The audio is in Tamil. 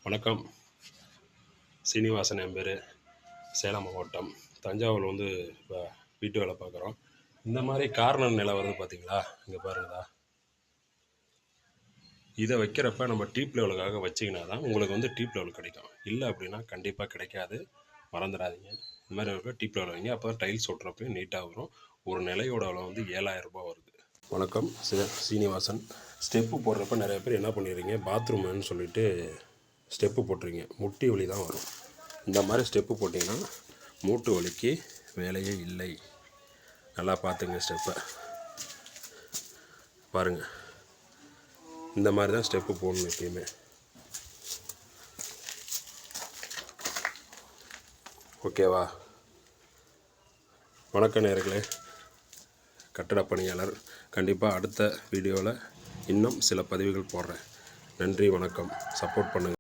வணக்கம். சீனிவாசன் என் பேர். சேலம் மாவட்டம். தஞ்சாவூரில் வந்து இப்போ வீட்டு வேலை பார்க்குறோம். இந்த மாதிரி கார்னர் நிலை வருது பார்த்தீங்களா? இங்கே பாருங்களா. இதை வைக்கிறப்ப நம்ம டீப் லெவலுக்காக வச்சிங்கன்னா தான் உங்களுக்கு வந்து டீப் லெவல் கிடைக்கும். இல்லை அப்படின்னா கண்டிப்பாக கிடைக்காது. மறந்துடாதீங்க. இந்த மாதிரி இருக்க டீப் லெவல் வைங்க. அப்போ டைல்ஸ் ஒட்டுறப்பையும் நீட்டாக வரும். ஒரு நிலையோட விலை வந்து 7000 ரூபாய் வருது. வணக்கம். சீனிவாசன். ஸ்டெப்பு போடுறப்ப நிறைய பேர் என்ன பண்ணிடுறீங்க, பாத்ரூம்னு சொல்லிட்டு ஸ்டெப்பு போட்டுறீங்க. முட்டி வலி தான் வரும். இந்த மாதிரி ஸ்டெப்பு போட்டிங்கன்னா மூட்டு வலிக்கு வேலையே இல்லை. நல்லா பார்த்துங்க. ஸ்டெப்பை பாருங்கள். இந்த மாதிரி தான் ஸ்டெப்பு போடணும் எப்பயுமே. ஓகேவா? வணக்க நேயர்களே. கட்டட பணியாளர். கண்டிப்பாக அடுத்த வீடியோவில் இன்னும் சில பதிவுகள் போடுறேன். நன்றி, வணக்கம். சப்போர்ட் பண்ணுங்கள்.